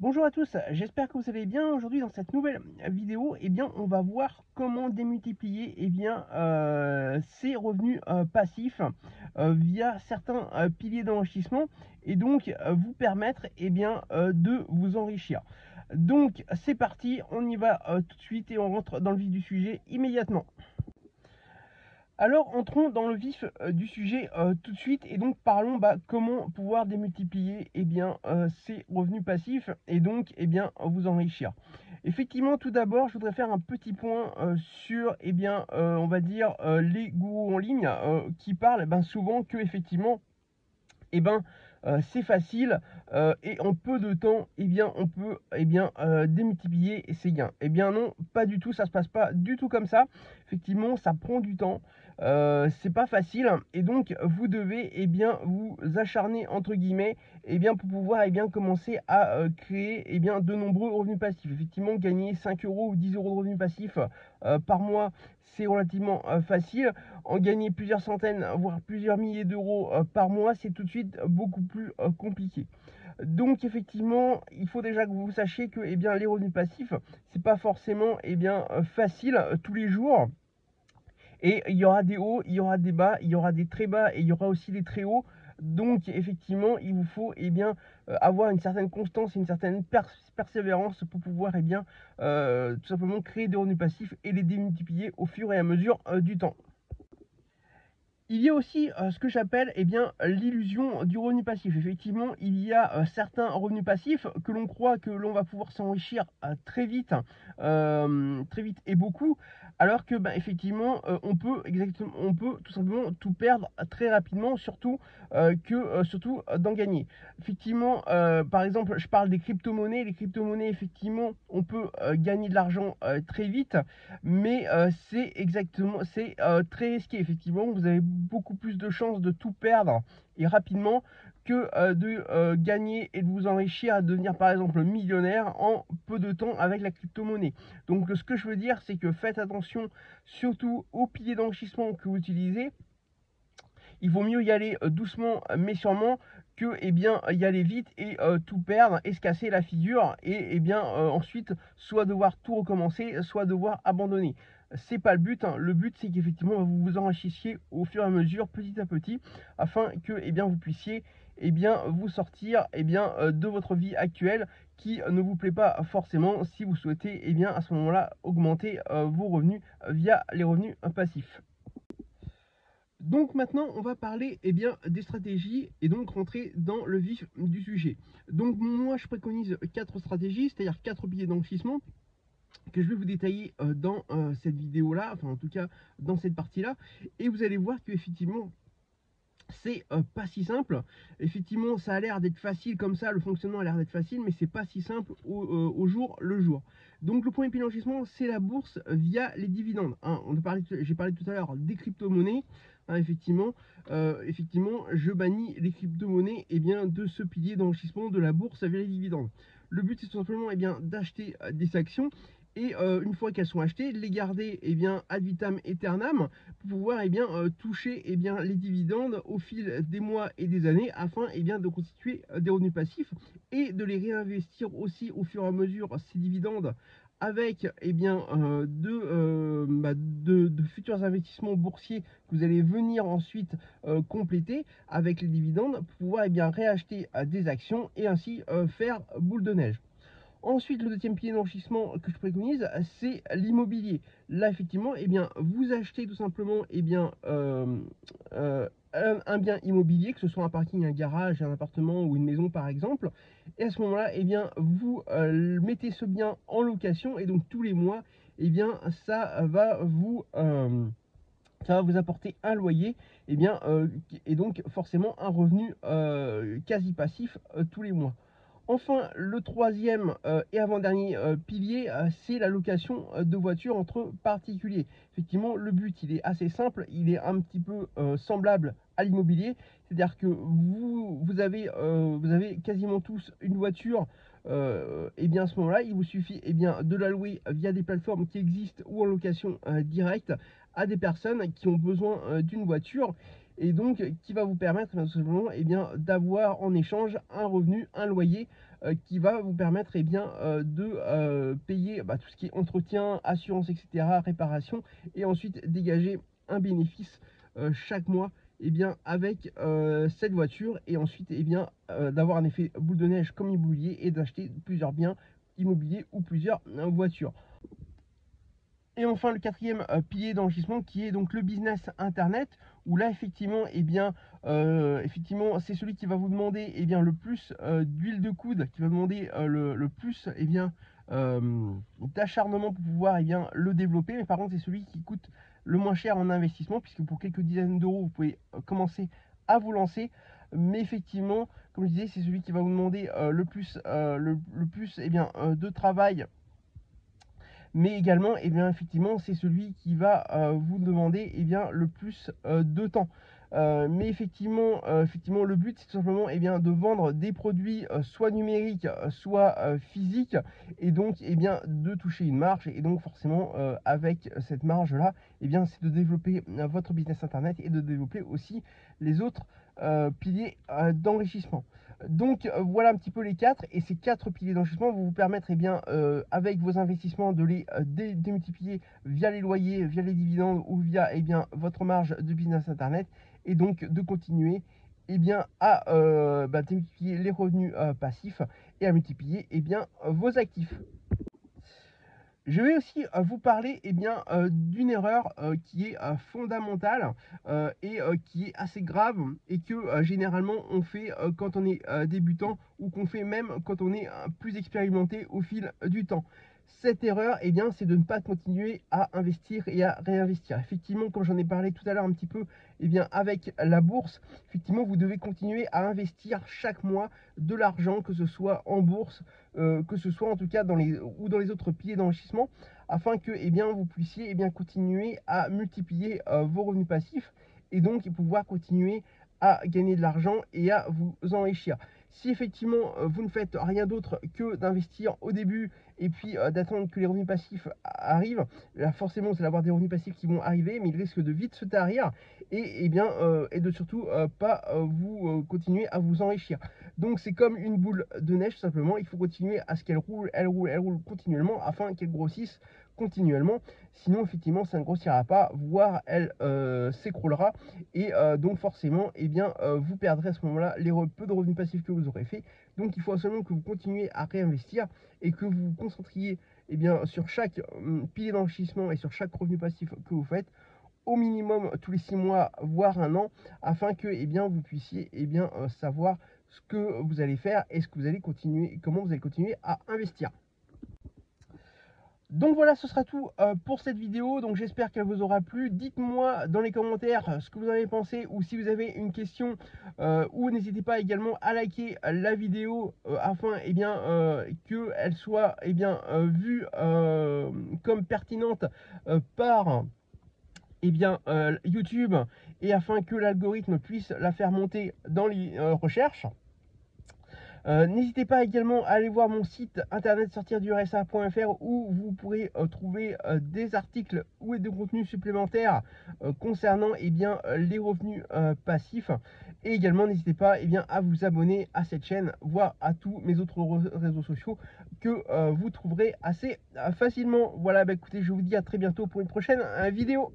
Bonjour à tous, j'espère que vous allez bien. Aujourd'hui dans cette nouvelle vidéo, on va voir comment démultiplier ces revenus passifs via certains piliers d'enrichissement et donc vous permettre de vous enrichir. Donc c'est parti, on y va tout de suite et on rentre dans le vif du sujet immédiatement. Alors entrons dans le vif du sujet tout de suite et donc parlons comment pouvoir démultiplier ces revenus passifs et donc vous enrichir. Effectivement, tout d'abord, je voudrais faire un petit point sur on va dire les gourous en ligne qui parlent souvent que effectivement c'est facile et en peu de temps on peut démultiplier ses gains. Non, pas du tout, ça se passe pas du tout comme ça. Effectivement, ça prend du temps, c'est pas facile et donc vous devez vous acharner entre guillemets pour pouvoir commencer à créer de nombreux revenus passifs. Effectivement, gagner 5 euros ou 10 euros de revenus passifs par mois, c'est relativement facile. En gagner plusieurs centaines, voire plusieurs milliers d'euros par mois, c'est tout de suite beaucoup plus compliqué. Donc effectivement, il faut déjà que vous sachiez que les revenus passifs, c'est pas forcément facile tous les jours. Et il y aura des hauts, il y aura des bas, il y aura des très bas et il y aura aussi des très hauts. Donc effectivement, il vous faut avoir une certaine constance et une certaine persévérance pour pouvoir tout simplement créer des revenus passifs et les démultiplier au fur et à mesure du temps. Il y a aussi ce que j'appelle l'illusion du revenu passif. Effectivement, il y a certains revenus passifs que l'on croit que l'on va pouvoir s'enrichir très vite et beaucoup, alors que effectivement on peut tout simplement tout perdre très rapidement, surtout d'en gagner. Effectivement, par exemple, je parle des crypto-monnaies. Les crypto-monnaies, effectivement, on peut gagner de l'argent très vite, mais c'est très risqué. Effectivement, vous avez beaucoup plus de chances de tout perdre et rapidement que de gagner et de vous enrichir à devenir par exemple millionnaire en peu de temps avec la crypto-monnaie. Donc ce que je veux dire, c'est que faites attention surtout aux piliers d'enrichissement que vous utilisez. Il vaut mieux y aller doucement mais sûrement que y aller vite et tout perdre et se casser la figure et ensuite soit devoir tout recommencer, soit devoir abandonner. C'est pas le but, hein. Le but c'est qu'effectivement vous vous enrichissiez au fur et à mesure, petit à petit, afin que vous puissiez vous sortir de votre vie actuelle qui ne vous plaît pas forcément si vous souhaitez à ce moment-là augmenter vos revenus via les revenus passifs. Donc maintenant, on va parler des stratégies et donc rentrer dans le vif du sujet. Donc moi, je préconise 4 stratégies, c'est-à-dire 4 piliers d'enrichissement que je vais vous détailler dans cette vidéo-là, enfin en tout cas dans cette partie-là. Et vous allez voir qu'effectivement, c'est pas si simple. Effectivement, ça a l'air d'être facile comme ça, le fonctionnement a l'air d'être facile, mais c'est pas si simple au jour le jour. Donc le premier pilier d'enrichissement, c'est la bourse via les dividendes. Hein, j'ai parlé tout à l'heure des crypto-monnaies. Hein, effectivement, je bannis les crypto-monnaies de ce pilier d'enrichissement de la bourse via les dividendes. Le but, c'est tout simplement d'acheter des actions et une fois qu'elles sont achetées, les garder ad vitam aeternam pour pouvoir toucher les dividendes au fil des mois et des années afin de constituer des revenus passifs et de les réinvestir aussi au fur et à mesure ces dividendes avec de futurs investissements boursiers que vous allez venir ensuite compléter avec les dividendes pour pouvoir réacheter des actions et ainsi faire boule de neige. Ensuite, le deuxième pilier d'enrichissement que je préconise, c'est l'immobilier. Là, effectivement, vous achetez tout simplement un bien immobilier, que ce soit un parking, un garage, un appartement ou une maison par exemple. Et à ce moment-là, vous mettez ce bien en location et donc tous les mois, ça va vous apporter un loyer et donc forcément un revenu quasi passif tous les mois. Enfin, le troisième et avant-dernier pilier, c'est la location de voitures entre particuliers. Effectivement, le but, il est assez simple, il est un petit peu semblable à l'immobilier. C'est-à-dire que vous avez quasiment tous une voiture. À ce moment-là, il vous suffit de la louer via des plateformes qui existent ou en location directe à des personnes qui ont besoin d'une voiture et donc qui va vous permettre tout simplement d'avoir en échange un revenu, un loyer qui va vous permettre de payer tout ce qui est entretien, assurance, etc., réparation, et ensuite dégager un bénéfice chaque mois avec cette voiture, et ensuite d'avoir un effet boule de neige comme immobilier et d'acheter plusieurs biens immobiliers ou plusieurs voitures. Et enfin, le quatrième pilier d'enrichissement qui est donc le business internet, où là effectivement c'est celui qui va vous demander le plus d'huile de coude, qui va demander le plus d'acharnement pour pouvoir le développer. Mais par contre, c'est celui qui coûte le moins cher en investissement, puisque pour quelques dizaines d'euros vous pouvez commencer à vous lancer. Mais effectivement, comme je disais, c'est celui qui va vous demander le plus de travail, mais également effectivement c'est celui qui va vous demander le plus de temps. Mais effectivement le but c'est tout simplement de vendre des produits soit numériques soit physiques, et donc de toucher une marge, et donc forcément avec cette marge là c'est de développer votre business internet et de développer aussi les autres piliers d'enrichissement. Donc voilà un petit peu les quatre, et ces quatre piliers d'enrichissement vont vous permettre avec vos investissements de les démultiplier via les loyers, via les dividendes ou via votre marge de business internet, et donc de continuer à démultiplier les revenus passifs et à multiplier vos actifs. Je vais aussi vous parler d'une erreur qui est fondamentale et qui est assez grave, et que généralement on fait quand on est débutant, ou qu'on fait même quand on est plus expérimenté au fil du temps. Cette erreur, c'est de ne pas continuer à investir et à réinvestir. Effectivement, comme j'en ai parlé tout à l'heure un petit peu, avec la bourse, effectivement, vous devez continuer à investir chaque mois de l'argent, que ce soit en bourse, que ce soit en tout cas dans les autres piliers d'enrichissement, afin que vous puissiez continuer à multiplier vos revenus passifs, et donc pouvoir continuer à gagner de l'argent et à vous enrichir. Si effectivement vous ne faites rien d'autre que d'investir au début, et puis d'attendre que les revenus passifs arrivent, là forcément vous allez avoir des revenus passifs qui vont arriver, mais ils risquent de vite se tarir, et de surtout pas vous continuer à vous enrichir. Donc c'est comme une boule de neige, tout simplement, il faut continuer à ce qu'elle roule, elle roule continuellement, afin qu'elle grossisse continuellement. Sinon effectivement ça ne grossira pas, voire elle s'écroulera, et donc forcément vous perdrez à ce moment là les peu de revenus passifs que vous aurez fait. Donc il faut absolument que vous continuiez à réinvestir, et que vous vous concentriez sur chaque pilier d'enrichissement et sur chaque revenu passif que vous faites, au minimum tous les 6 mois, voire un an, afin que vous puissiez savoir ce que vous allez faire, et ce que vous allez continuer, comment vous allez continuer à investir. Donc voilà, ce sera tout pour cette vidéo. Donc j'espère qu'elle vous aura plu. Dites-moi dans les commentaires ce que vous en avez pensé, ou si vous avez une question, ou n'hésitez pas également à liker la vidéo afin qu'elle soit vue comme pertinente par YouTube, et afin que l'algorithme puisse la faire monter dans les recherches. N'hésitez pas également à aller voir mon site internet sortirdursa.fr, où vous pourrez trouver des articles ou des contenus supplémentaires concernant les revenus passifs. Et également n'hésitez pas à vous abonner à cette chaîne, voire à tous mes autres réseaux sociaux que vous trouverez assez facilement. Voilà, écoutez, je vous dis à très bientôt pour une prochaine vidéo.